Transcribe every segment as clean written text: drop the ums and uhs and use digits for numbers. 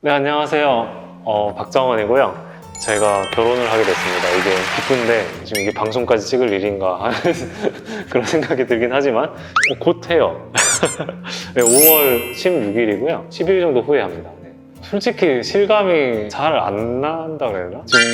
네, 안녕하세요. 박정원이고요. 제가 결혼을 하게 됐습니다. 이게 기쁜데 지금 이게 방송까지 찍을 일인가 하는 그런 생각이 들긴 하지만 곧 해요. 네, 5월 16일이고요. 10일 정도 후에 합니다. 네. 솔직히 실감이 잘 안 난다 그래야 되나? 지금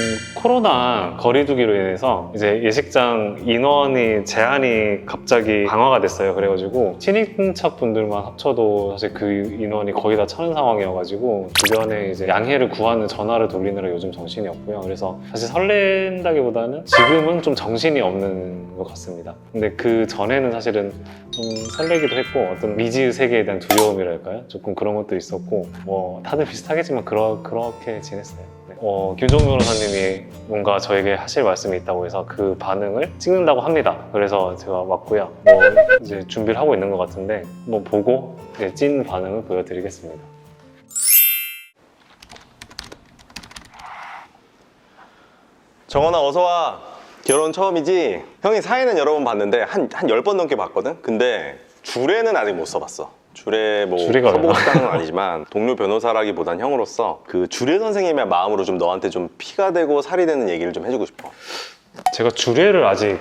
코로나 거리두기로 인해서 이제 예식장 인원이 제한이 갑자기 강화가 됐어요. 그래가지고 친인척 분들만 합쳐도 사실 그 인원이 거의 다 차는 상황이어가지고 주변에 이제 양해를 구하는 전화를 돌리느라 요즘 정신이 없고요. 그래서 사실 설렌다기보다는 지금은 좀 정신이 없는 것 같습니다. 근데 그 전에는 사실은 좀 설레기도 했고 어떤 미지의 세계에 대한 두려움이랄까요? 조금 그런 것도 있었고 뭐 다들 비슷하겠지만 그렇게 지냈어요. 네. 김종민 변호사님이 뭔가 저에게 하실 말씀이 있다고 해서 그 반응을 찍는다고 합니다. 그래서 제가 왔고요. 뭐 이제 준비를 하고 있는 것 같은데 뭐 보고 이제 찐 반응을 보여드리겠습니다. 정원아 어서 와. 결혼 처음이지? 형이 사회는 여러 번 봤는데 한 10번 넘게 봤거든? 근데 주례는 아직 못 써봤어. 주례 뭐 주례가 써보고 싶다는 건 아니지만 동료 변호사라기보단 형으로서 그 주례 선생님의 마음으로 좀 너한테 좀 피가 되고 살이 되는 얘기를 좀 해주고 싶어. 제가 주례를 아직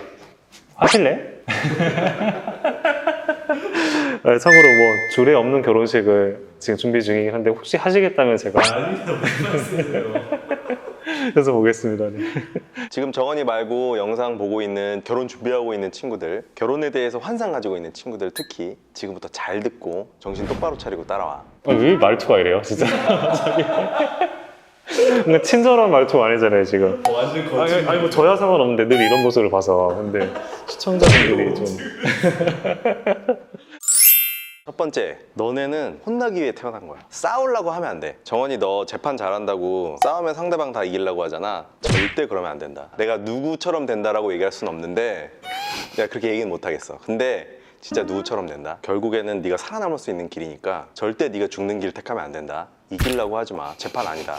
하실래? 네, 참고로 뭐 주례 없는 결혼식을 지금 준비 중이긴 한데 혹시 하시겠다면 제가 해서 보겠습니다. 네. 지금 정원이 말고 영상 보고 있는 결혼 준비하고 있는 친구들, 결혼에 대해서 환상 가지고 있는 친구들 특히 지금부터 잘 듣고 정신 똑바로 차리고 따라와. 왜 말투가 이래요, 진짜? 뭔가 친절한 말투 아니잖아요, 지금. 완전 거친. 아니 뭐 저야 상관없는데 늘 이런 모습을 봐서. 근데 시청자분들이 좀. 첫 번째, 너네는 혼나기 위해 태어난 거야. 싸우려고 하면 안 돼. 정원이 너 재판 잘한다고 싸우면 상대방 다 이기려고 하잖아. 절대 그러면 안 된다. 내가 누구처럼 된다라고 얘기할 순 없는데 내가 그렇게 얘기는 못 하겠어. 근데 진짜 누구처럼 된다. 결국에는 네가 살아남을 수 있는 길이니까 절대 네가 죽는 길 택하면 안 된다. 이기려고 하지 마. 재판 아니다.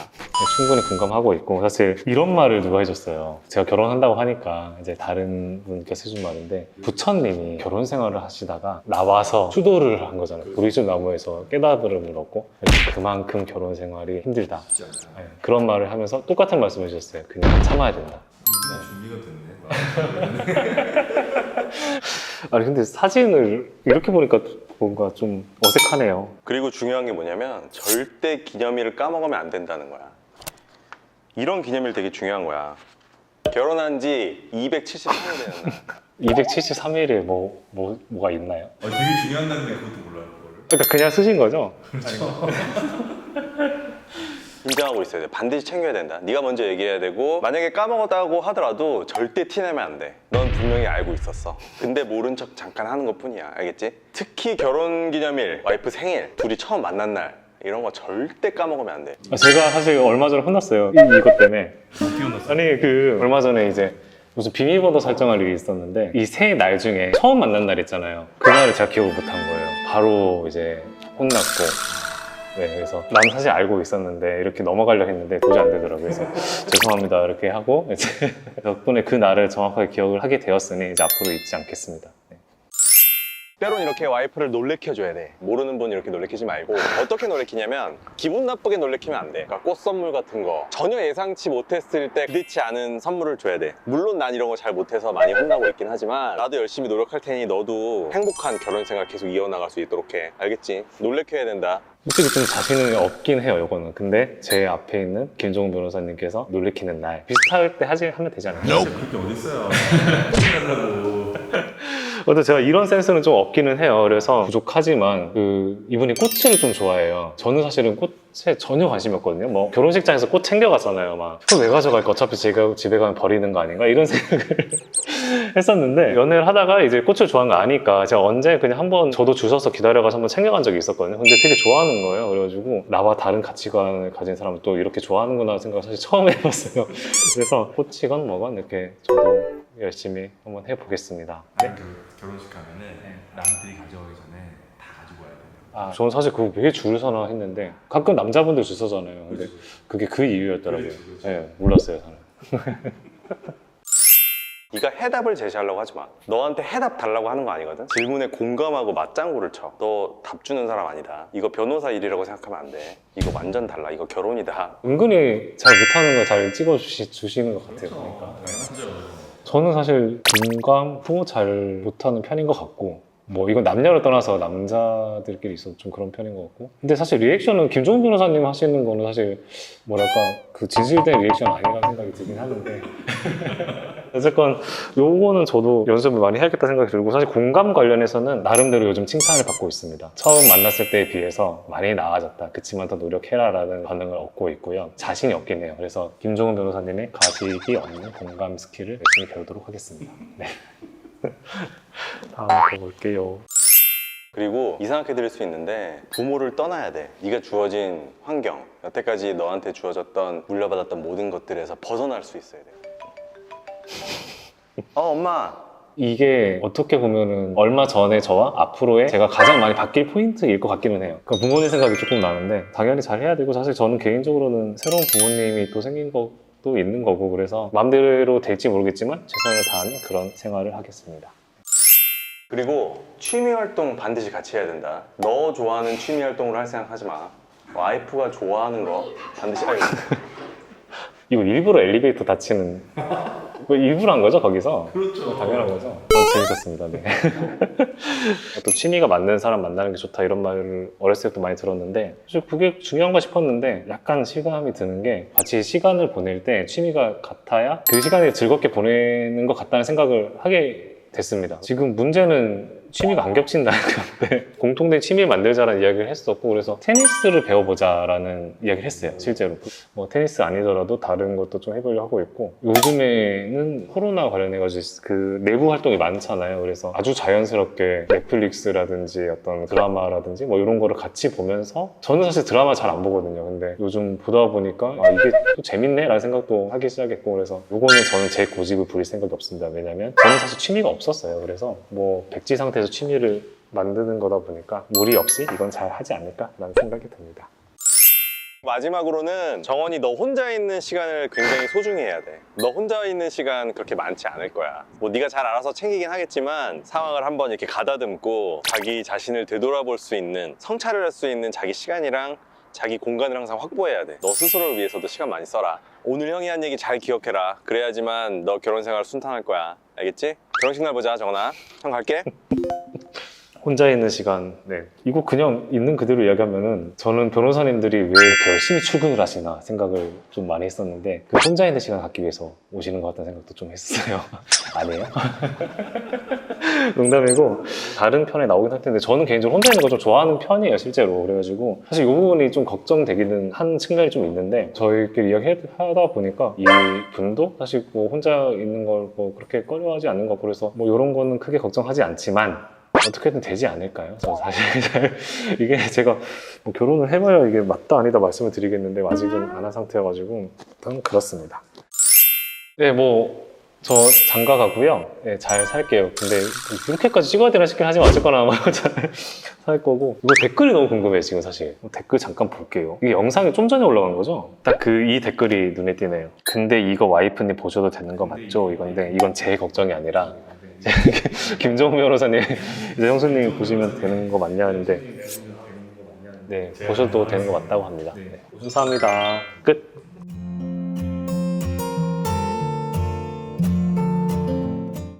충분히 공감하고 있고 사실 이런 말을 누가 해줬어요. 제가 결혼한다고 하니까 이제 다른 분께서 해준 말인데 부처님이 결혼 생활을 하시다가 나와서 추도를 한 거잖아요. 보리꽃나무에서 깨달음을 얻고 그만큼 결혼 생활이 힘들다. 네, 그런 말을 하면서 똑같은 말씀을 해주셨어요. 그냥 참아야 된다. 준비가 됐네. 아니 근데 사진을 이렇게 보니까 뭔가 좀 어색하네요. 그리고 중요한 게 뭐냐면 절대 기념일을 까먹으면 안 된다는 거야. 이런 기념일 되게 중요한 거야. 결혼한 지 273일 되는 날. 273일에 뭐가 있나요? 되게 중요한 날인데 그것도 몰라요, 그거를. 그러니까 그냥 쓰신 거죠? 인정하고 있어야 돼. 반드시 챙겨야 된다. 네가 먼저 얘기해야 되고 만약에 까먹었다고 하더라도 절대 티내면 안 돼. 넌 분명히 알고 있었어. 근데 모른 척 잠깐 하는 것뿐이야. 알겠지? 특히 결혼기념일, 와이프 생일, 둘이 처음 만난 날 이런 거 절대 까먹으면 안 돼. 제가 사실 얼마 전에 혼났어요. 이것 때문에. 어떻게 혼났어? 아니 얼마 전에 이제 무슨 비밀번호 설정할 일이 있었는데 이 세 날 중에 처음 만난 날 있잖아요. 그날을 제가 기억을 못한 거예요. 바로 이제 혼났고. 네, 그래서 난 사실 알고 있었는데 이렇게 넘어가려고 했는데 도저히 안 되더라고요. 그래서 죄송합니다 이렇게 하고 이제 덕분에 그 날을 정확하게 기억을 하게 되었으니 이제 앞으로 잊지 않겠습니다. 네. 때론 이렇게 와이프를 놀래켜줘야 돼. 모르는 분 이렇게 놀래키지 말고 어떻게 놀래키냐면 기분 나쁘게 놀래키면 안 돼. 그러니까 꽃 선물 같은 거 전혀 예상치 못했을 때 기대치 않은 선물을 줘야 돼. 물론 난 이런 거 잘 못해서 많이 혼나고 있긴 하지만 나도 열심히 노력할 테니 너도 행복한 결혼 생활 계속 이어나갈 수 있도록 해. 알겠지? 놀래켜야 된다. 솔직히 좀 자신은 없긴 해요, 이거는. 근데 제 앞에 있는 김종훈 변호사님께서 놀래키는 날 비슷할 때 하면 되잖아요. 그렇게 어딨어요. 혼나려고. 근데 제가 이런 센스는 좀 없기는 해요. 그래서 부족하지만 이분이 꽃을 좀 좋아해요. 저는 사실은 꽃에 전혀 관심이 없거든요. 뭐 결혼식장에서 꽃 챙겨가잖아요. 막 그거 왜 가져갈까? 어차피 제가 집에 가면 버리는 거 아닌가? 이런 생각을 했었는데 연애를 하다가 이제 꽃을 좋아하는 거 아니까 제가 언제 그냥 한번 저도 주셔서 기다려가서 한번 챙겨간 적이 있었거든요. 근데 되게 좋아하는 거예요. 그래가지고 나와 다른 가치관을 가진 사람은 또 이렇게 좋아하는구나 생각을 사실 처음 해봤어요. 그래서 꽃이건 뭐건 이렇게 저도 열심히 한번 해보겠습니다. 네? 결혼식 가면은 남들이 가져가기 전에 다 가지고 와야 돼요. 아, 저는 사실 그거 왜 줄 서나 했는데 가끔 남자분들 줄 서잖아요. 근데 그게 그 이유였더라고요. 그렇지. 네, 몰랐어요, 저는. 네가 해답을 제시하려고 하지 마. 너한테 해답 달라고 하는 거 아니거든. 질문에 공감하고 맞장구를 쳐. 너 답 주는 사람 아니다. 이거 변호사 일이라고 생각하면 안 돼. 이거 완전 달라. 이거 결혼이다. 은근히 잘 못하는 거 잘 찍어주시는 것 같아요. 그러니까. 저는 사실 공감도 잘 못하는 편인 것 같고, 뭐 이건 남녀를 떠나서 남자들끼리 있어도 좀 그런 편인 것 같고, 근데 사실 리액션은 김종훈 변호사님 하시는 거는 사실 뭐랄까 그 진실된 리액션 아니라는 생각이 들긴 하는데 어쨌건 요거는 저도 연습을 많이 해야겠다 생각이 들고, 사실 공감 관련해서는 나름대로 요즘 칭찬을 받고 있습니다. 처음 만났을 때에 비해서 많이 나아졌다, 그치만 더 노력해라 라는 반응을 얻고 있고요. 자신이 없긴 해요. 그래서 김종훈 변호사님의 가식이 없는 공감 스킬을 열심히 배우도록 하겠습니다. 네. 다음 거 볼게요. 그리고 이상하게 들릴 수 있는데 부모를 떠나야 돼. 네가 주어진 환경, 여태까지 너한테 주어졌던 물려받았던 모든 것들에서 벗어날 수 있어야 돼. 엄마. 이게 어떻게 보면은 얼마 전에 저와 앞으로의 제가 가장 많이 바뀔 포인트일 것 같기는 해요. 그러니까 부모님 생각이 조금 나는데 당연히 잘 해야 되고, 사실 저는 개인적으로는 새로운 부모님이 또 생긴 것도 있는 거고, 그래서 마음대로 될지 모르겠지만 최선을 다하는 그런 생활을 하겠습니다. 그리고 취미 활동 반드시 같이 해야 된다. 너 좋아하는 취미 활동으로 할 생각 하지 마. 와이프가 좋아하는 거 반드시 해야 된다. 이거 일부러 엘리베이터 닫히는 거 일부러 한 거죠, 거기서? 그렇죠. 당연한 거죠. 재밌었습니다. 네. 또 취미가 맞는 사람 만나는 게 좋다 이런 말을 어렸을 때부터 많이 들었는데, 사실 그게 중요한가 싶었는데 약간 실감이 드는 게, 같이 시간을 보낼 때 취미가 같아야 그 시간을 즐겁게 보내는 것 같다는 생각을 하게 됐습니다. 지금 문제는 취미가 안 겹친다는 건데, 공통된 취미를 만들자라는 이야기를 했었고, 그래서 테니스를 배워보자라는 이야기를 했어요. 실제로 뭐 테니스 아니더라도 다른 것도 좀 해보려고 하고 있고, 요즘에는 코로나 관련해가지고 그 내부 활동이 많잖아요. 그래서 아주 자연스럽게 넷플릭스라든지 어떤 드라마라든지 뭐 이런 거를 같이 보면서, 저는 사실 드라마 잘 안 보거든요. 근데 요즘 보다 보니까 이게 또 재밌네 라는 생각도 하기 시작했고, 그래서 요거는 저는 제 고집을 부릴 생각이 없습니다. 왜냐면 저는 사실 취미가 없었어요. 그래서 뭐 백지 상태에서 취미를 만드는 거다 보니까 무리 없이 이건 잘 하지 않을까라는 생각이 듭니다. 마지막으로는 정원이 너 혼자 있는 시간을 굉장히 소중히 해야 돼. 너 혼자 있는 시간 그렇게 많지 않을 거야. 뭐 네가 잘 알아서 챙기긴 하겠지만, 상황을 한번 이렇게 가다듬고 자기 자신을 되돌아볼 수 있는, 성찰을 할 수 있는 자기 시간이랑 자기 공간을 항상 확보해야 돼. 너 스스로를 위해서도 시간 많이 써라. 오늘 형이 한 얘기 잘 기억해라. 그래야지만 너 결혼 생활 순탄할 거야. 알겠지? 결혼식 날 보자, 정원아. 형 갈게. 혼자 있는 시간, 네. 이거 그냥 있는 그대로 이야기하면은, 저는 변호사님들이 왜 이렇게 열심히 출근을 하시나 생각을 좀 많이 했었는데, 그 혼자 있는 시간 갖기 위해서 오시는 것 같다는 생각도 좀 했어요. 아니에요? 농담이고, 다른 편에 나오긴 할 텐데, 저는 개인적으로 혼자 있는 거 좀 좋아하는 편이에요, 실제로. 그래가지고 사실 이 부분이 좀 걱정되기는 한 측면이 좀 있는데, 저희끼리 이야기하다 보니까 이 분도 사실 뭐 혼자 있는 걸 뭐 그렇게 꺼려하지 않는 것 같고, 그래서 뭐 이런 거는 크게 걱정하지 않지만 어떻게든 되지 않을까요? 저 사실 이게 제가 뭐 결혼을 해봐야 이게 맞다 아니다 말씀을 드리겠는데, 아직은 안 한 상태여가지고 일단 그렇습니다. 네, 뭐 저 장가 가고요. 네, 잘 살게요. 근데 이렇게까지 찍어야 되나 싶긴 하지만 어쨌거나 뭐 잘 살 거고. 이거 댓글이 너무 궁금해요, 지금 사실. 댓글 잠깐 볼게요. 이게 영상이 좀 전에 올라간 거죠? 딱 이 댓글이 눈에 띄네요. 근데 이거 와이프님 보셔도 되는 거 맞죠? 이건데 이건 제 걱정이 아니라 김종훈 변호사님, 이제 형수님이 보시면 되는 거 맞냐 하는데, 네, 보셔도 되는 거 맞다고 합니다. 네, 감사합니다. 끝.